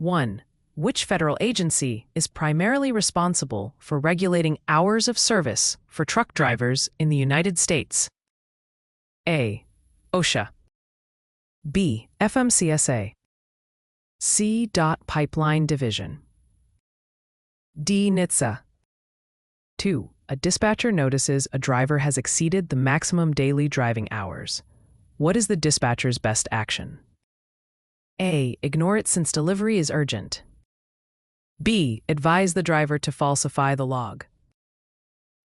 1. Which federal agency is primarily responsible for regulating hours of service for truck drivers in the United States? A. OSHA. B. FMCSA. C. Pipeline Division. D. NHTSA. 2. A dispatcher notices a driver has exceeded the maximum daily driving hours. What is the dispatcher's best action? A. Ignore it since delivery is urgent. B. Advise the driver to falsify the log.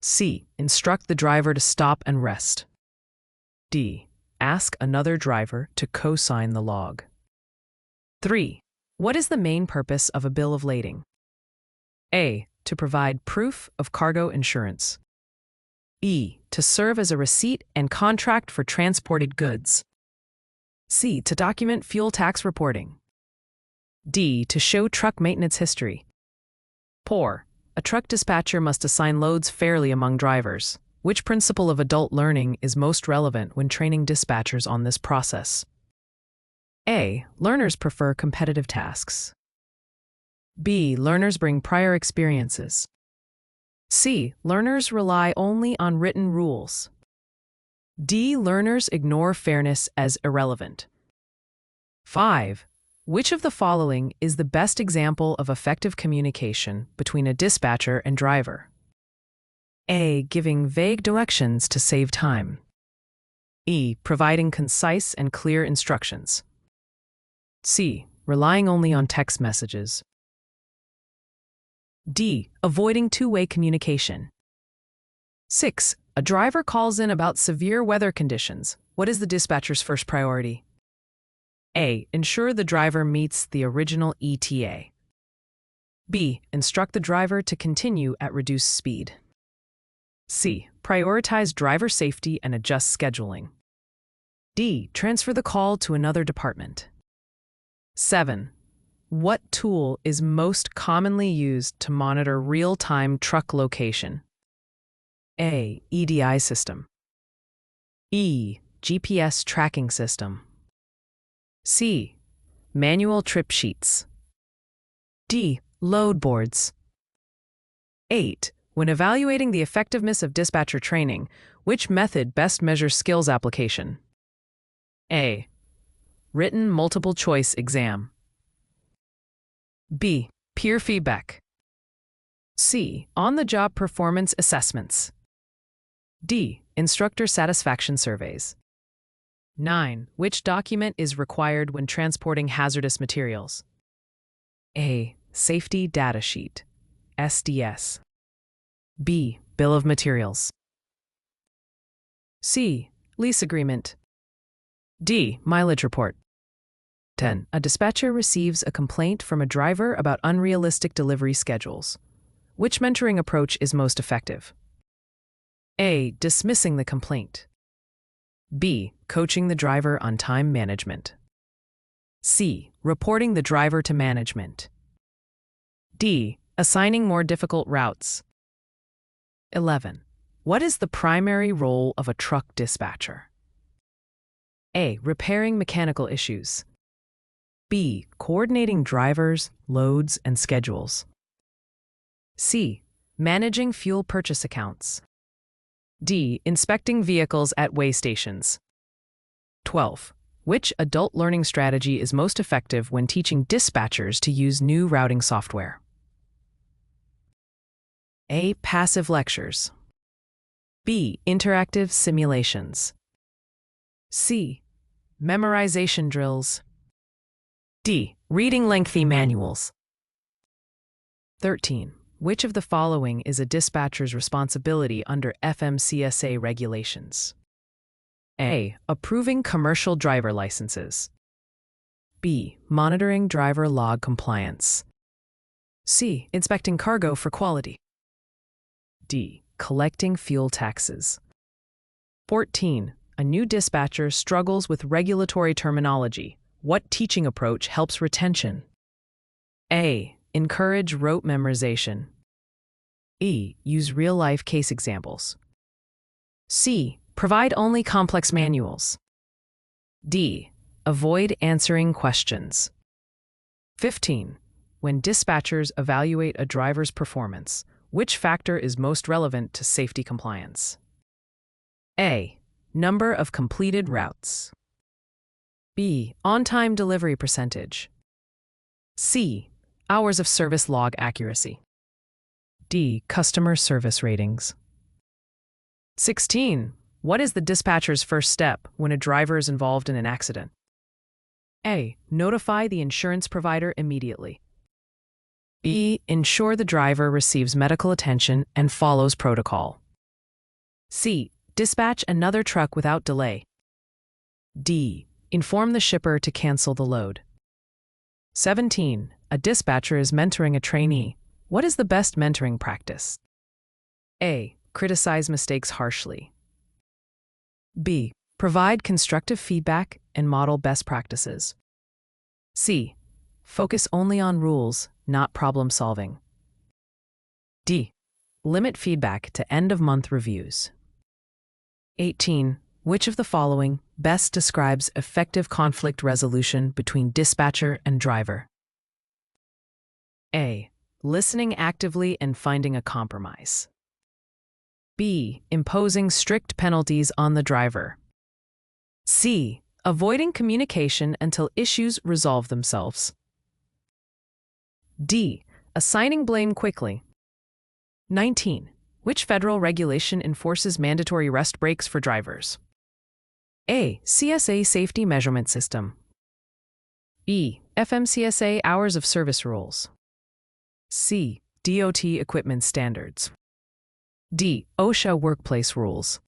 C. Instruct the driver to stop and rest. D. Ask another driver to co-sign the log. 3. What is the main purpose of a bill of lading? A. To provide proof of cargo insurance. E. To serve as a receipt and contract for transported goods. C. To document fuel tax reporting. D. To show truck maintenance history. Poor. A truck dispatcher must assign loads fairly among drivers. Which principle of adult learning is most relevant when training dispatchers on this process? A. Learners prefer competitive tasks. B. Learners bring prior experiences. C. Learners rely only on written rules. D. Learners ignore fairness as irrelevant. 5. Which of the following is the best example of effective communication between a dispatcher and driver? A. Giving vague directions to save time. E. Providing concise and clear instructions. C. Relying only on text messages. D. Avoiding two-way communication. 6. A driver calls in about severe weather conditions. What is the dispatcher's first priority? A. Ensure the driver meets the original ETA. B. Instruct the driver to continue at reduced speed. C. Prioritize driver safety and adjust scheduling. D. Transfer the call to another department. 7. What tool is most commonly used to monitor real-time truck location? A. EDI system. E. GPS tracking system. C. Manual trip sheets. D. Load boards. 8. When evaluating the effectiveness of dispatcher training, which method best measures skills application? A. Written multiple choice exam. B. Peer feedback. C. On-the-job performance assessments. D. Instructor satisfaction surveys. 9. Which document is required when transporting hazardous materials? A. Safety Data Sheet, SDS. B. Bill of Materials. C. Lease Agreement. D. Mileage Report. 10. A dispatcher receives a complaint from a driver about unrealistic delivery schedules. Which mentoring approach is most effective? A. Dismissing the complaint. B. Coaching the driver on time management. C. Reporting the driver to management. D. Assigning more difficult routes. 11. What is the primary role of a truck dispatcher? A. Repairing mechanical issues. B. Coordinating drivers, loads, and schedules. C. Managing fuel purchase accounts. D. Inspecting vehicles at weigh stations. 12. Which adult learning strategy is most effective when teaching dispatchers to use new routing software? A. Passive lectures. B. Interactive simulations. C. Memorization drills. D. Reading lengthy manuals. 13. Which of the following is a dispatcher's responsibility under FMCSA regulations? A. Approving commercial driver licenses. B. Monitoring driver log compliance. C. Inspecting cargo for quality. D. Collecting fuel taxes. 14. A new dispatcher struggles with regulatory terminology. What teaching approach helps retention? A. Encourage rote memorization. E. Use real-life case examples. C. Provide only complex manuals. D. Avoid answering questions. 15. when dispatchers evaluate a driver's performance, which factor is most relevant to safety compliance? A. Number of completed routes. B. On-time delivery percentage. C. Hours of service log accuracy. D. Customer service ratings. 16. What is the dispatcher's first step when a driver is involved in an accident? A. Notify the insurance provider immediately. B. Ensure the driver receives medical attention and follows protocol. C. Dispatch another truck without delay. D. Inform the shipper to cancel the load. 17. A dispatcher is mentoring a trainee. What is the best mentoring practice? A. Criticize mistakes harshly. B. Provide constructive feedback and model best practices. C. Focus only on rules, not problem solving. D. Limit feedback to end-of-month reviews. 18. Which of the following best describes effective conflict resolution between dispatcher and driver? A. Listening actively and finding a compromise. B. Imposing strict penalties on the driver. C. Avoiding communication until issues resolve themselves. D. Assigning blame quickly. 19. Which federal regulation enforces mandatory rest breaks for drivers? A. CSA Safety Measurement System. B. FMCSA Hours of Service Rules. C. DOT Equipment Standards. D. OSHA Workplace Rules.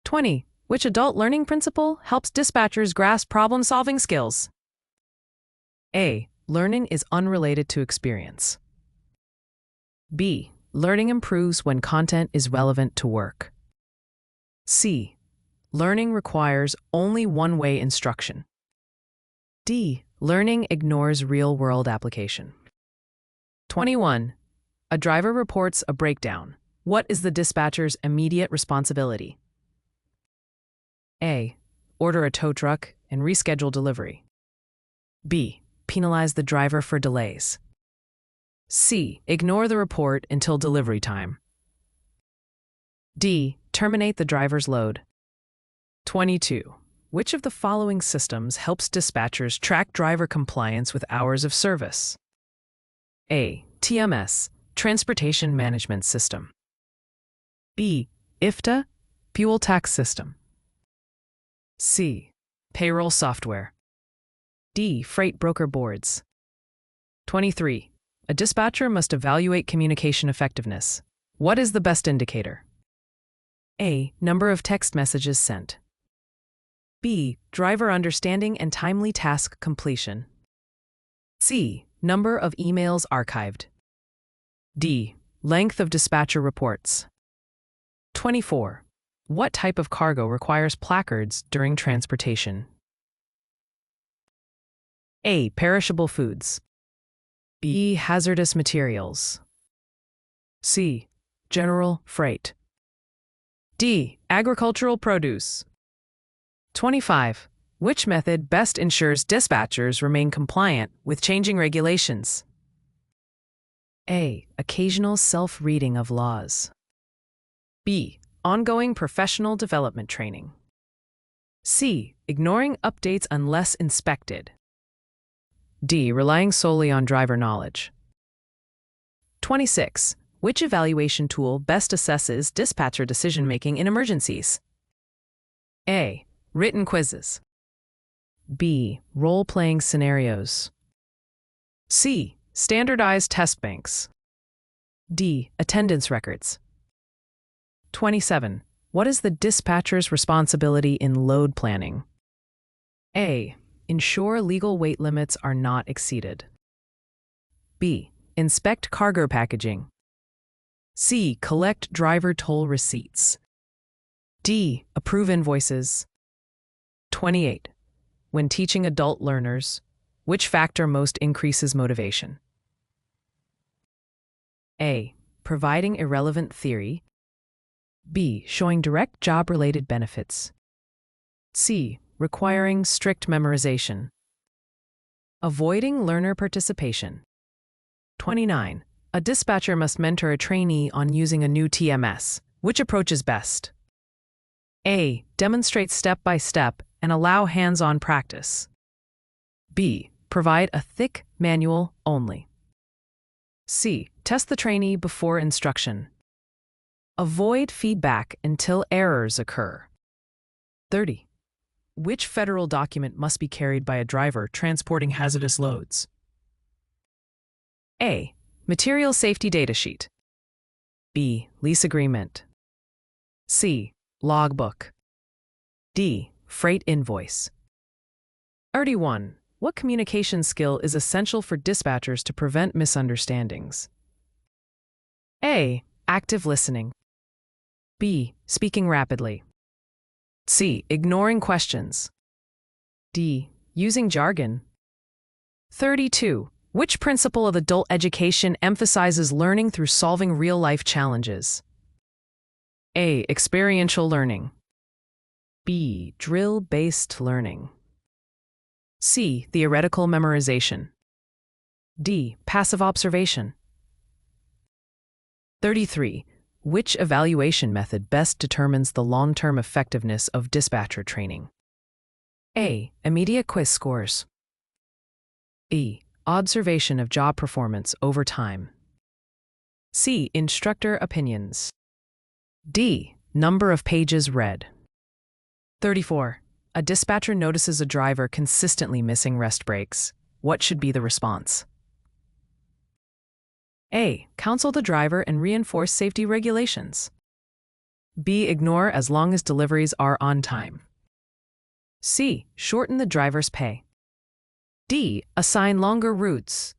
20. Which adult learning principle helps dispatchers grasp problem-solving skills? A. Learning is unrelated to experience. B. Learning improves when content is relevant to work. C. Learning requires only one-way instruction. D. Learning ignores real-world application. 21. A driver reports a breakdown. What is the dispatcher's immediate responsibility? A. Order a tow truck and reschedule delivery. B. Penalize the driver for delays. C. Ignore the report until delivery time. D. Terminate the driver's load. 22. Which of the following systems helps dispatchers track driver compliance with hours of service? A. TMS, Transportation Management System. B. IFTA, Fuel Tax System. C. Payroll software. D. Freight broker boards. 23. A dispatcher must evaluate communication effectiveness. What is the best indicator? A. Number of text messages sent. B. Driver understanding and timely task completion. C. Number of emails archived. D. Length of dispatcher reports. 24. What type of cargo requires placards during transportation? A. Perishable foods. B. Hazardous materials. C. General freight. D. Agricultural produce. 25. Which method best ensures dispatchers remain compliant with changing regulations? A. Occasional self-reading of laws. B. Ongoing professional development training. C. Ignoring updates unless inspected. D. Relying solely on driver knowledge. 26. Which evaluation tool best assesses dispatcher decision-making in emergencies? A. Written quizzes. B. Role-playing scenarios. C. Standardized test banks. D. Attendance records. 27. What is the dispatcher's responsibility in load planning? A. Ensure legal weight limits are not exceeded. B. Inspect cargo packaging. C. Collect driver toll receipts. D. Approve invoices. 28. When teaching adult learners, which factor most increases motivation? A. Providing irrelevant theory. B. Showing direct job-related benefits. C. Requiring strict memorization. Avoiding learner participation. 29. A dispatcher must mentor a trainee on using a new TMS. Which approach is best? A. Demonstrate step by step and allow hands-on practice. B. Provide a thick manual only. C. Test the trainee before instruction. Avoid feedback until errors occur. 30. Which federal document must be carried by a driver transporting hazardous loads? A. Material safety data sheet. B. Lease agreement. C. Logbook. D. Freight invoice. 31. What communication skill is essential for dispatchers to prevent misunderstandings? A. Active listening. B. Speaking rapidly. C. Ignoring questions. D. Using jargon. 32. Which principle of adult education emphasizes learning through solving real-life challenges? A. Experiential learning. B. Drill-based learning. C. Theoretical memorization. D. Passive observation. 33. Which evaluation method best determines the long-term effectiveness of dispatcher training? A. Immediate quiz scores. B. Observation of job performance over time. C. Instructor opinions. D. Number of pages read. 34. A dispatcher notices a driver consistently missing rest breaks. What should be the response? A. Counsel the driver and reinforce safety regulations. B. Ignore as long as deliveries are on time. C. Shorten the driver's pay. D. Assign longer routes.